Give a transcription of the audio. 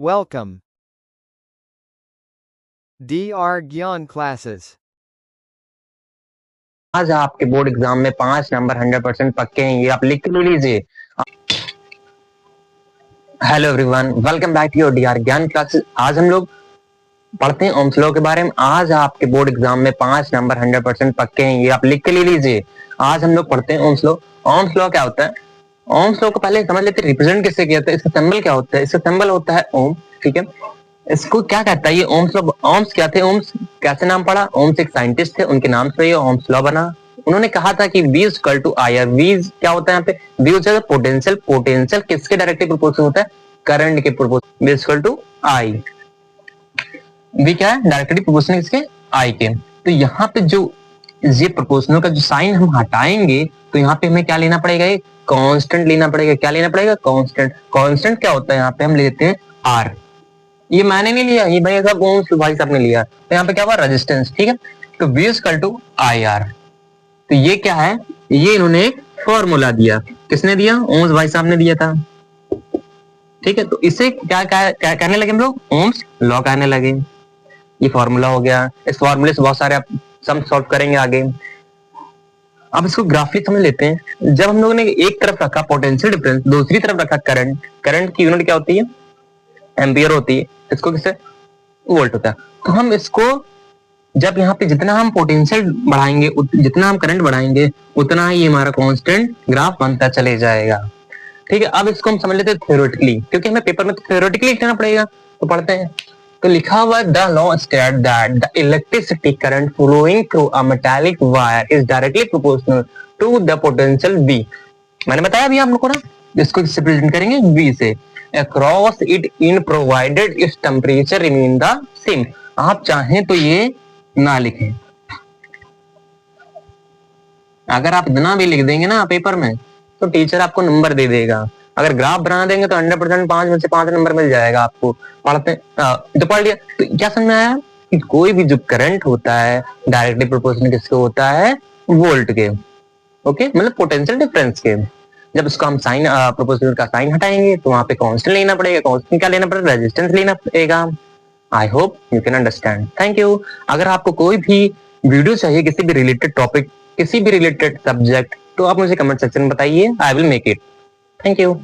Welcome. DR Gyan classes. आज आपके board exam में 5 नंबर 100% पक्के हैं, ये आप लिख लीजिए। Hello everyone, welcome back to your DR Gyan classes. आज हम लोग पढ़ते हैं ओम्स लॉ के बारे में। आज आपके बोर्ड एग्जाम में 5 नंबर 100% पक्के हैं, ये आप लिख के ले लीजिए। आज हम लोग पढ़ते हैं ओम्स लॉ। ओम्स लॉ क्या होता है? ओम्स लॉ को पहले समझ लेते हैं, रिप्रेजेंट किससे किया जाता है, इसका सिंबल क्या होता है। इसका सिंबल होता है ओम, ठीक है। इसको क्या कहता है ये ओम्स लॉ? ओम्स क्या थे? ओम्स कैसे नाम पड़ा? ओम्स एक साइंटिस्ट थे, उनके नाम से ये ओम्स लॉ बना। उन्होंने कहा था कि V equal to I R. V क्या होता है यहाँ पे? V होता है पोटेंशियल। पोटेंशियल किसके डायरेक्टली प्रोपोर्शनल होता है? करंट के proportional. V equal to I. V क्या है? डायरेक्टली प्रोपोर्शनल किसके? I के। तो यहाँ पे जो ये प्रोपोर्शनल का जो साइन हम हटाएंगे तो यहाँ पे हमें क्या लेना पड़ेगा? एक कांस्टेंट लेना पड़ेगा। क्या लेना पड़ेगा? कांस्टेंट। कांस्टेंट क्या होता है? यहाँ पे हम लेते हैं R। ये मैंने नहीं लिया, ये भाई साहब ओम्स भाई साहब ने लिया। तो यहाँ पे क्या हुआ? रेजिस्टेंस, ठीक है। तो V equal to I R. तो ये क्या है? ये इन्होंने एक फॉर्मूला दिया। किसने दिया? ओम्स भाई साहब ने दिया था, ठीक है। तो इसे क्या क्या कहने लगे हम लोग? ओम्स लॉ कहने लगे। ये फॉर्मूला हो गया। इस फॉर्मूले से बहुत सारे आप सम सॉल्व करेंगे आगे। अब इसको ग्राफिक समझ लेते हैं। जब हम लोगों ने एक तरफ रखा पोटेंशियल डिफरेंस, दूसरी तरफ रखा करंट। करंट की यूनिट क्या होती है? एम्पियर होती है। इसको किससे? वोल्ट होता है। तो हम इसको जब यहाँ पे जितना हम पोटेंशियल बढ़ाएंगे, जितना हम करंट बढ़ाएंगे, उतना ही हमारा कांस्टेंट ग्राफ बनता चले जाएगा, ठीक है। अब इसको हम समझ लेते हैं थ्योरेटिकली, क्योंकि हमें पेपर में तो थ्योरेटिकली लिखना पड़ेगा। तो पढ़ते हैं। तो लिखा हुआ the law state that the electricity current flowing through a metallic wire is directly proportional to the potential V। मैंने बताया अभी आप लोगों को ना, इसको किससे रिप्रेजेंट करेंगे? V से। Across it in provided its temperature remain the same. आप चाहें तो ये ना लिखें, अगर आप इतना भी लिख देंगे ना पेपर में तो टीचर आपको नंबर दे देगा। अगर ग्राफ बना देंगे तो 100% 5 में से 5 नंबर मिल जाएगा आपको। पढ़ते तो पढ़ लिया। तो क्या समझ में आया कि कोई भी जो करंट होता है डायरेक्टली प्रोपोर्शनल किसके होता है? वोल्ट के। ओके, मतलब पोटेंशियल डिफरेंस के। जब इसको हम साइन प्रोपोर्शनल का साइन हटाएंगे तो वहां पे कांस्टेंट लेना पड़ेगा। कांस्टेंट क्या लेना पड़ेगा? रेजिस्टेंस लेना पड़ेगा। I hope you can understand. Thank you. अगर आपको कोई भी वीडियो चाहिए किसी भी रिलेटेड टॉपिक, किसी भी रिलेटेड सब्जेक्ट, तो आप मुझे कमेंट सेक्शन में बताइए। I will make it. Thank you.